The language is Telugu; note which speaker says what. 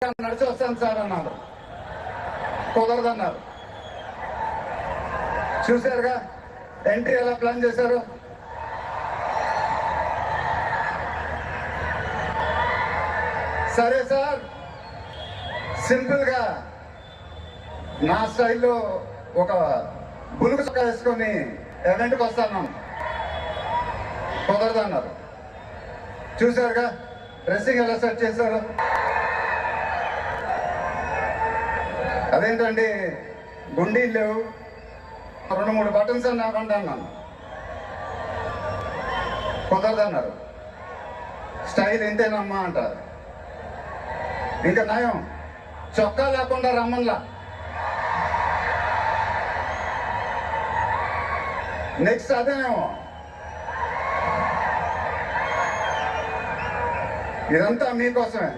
Speaker 1: నడిచి వస్తాను సార్ అన్నారు. కుదరదన్నారు. చూశారుగా ఎంట్రీ ఎలా ప్లాన్ చేశారు. సరే సార్, సింపుల్ గా నా స్టైల్లో ఒక బులుగు చొక్కా వేసుకొని ఎవరింటికి వస్తాను. కుదరదన్నారు. చూశారుగా డ్రెస్సింగ్ ఎలా సెట్ చేశారు. అదేంటండి గుండీలు లేవు, 2-3 బటన్స్ అని నాకంటే అన్నాను. కుదరదన్నారు. స్టైల్ ఇంతేనమ్మా అంటారు. ఇంకా నయం చొక్కా లేకుండా రమ్మన్లా. నెక్స్ట్ అదేనేమో. ఇదంతా మీకోసమే.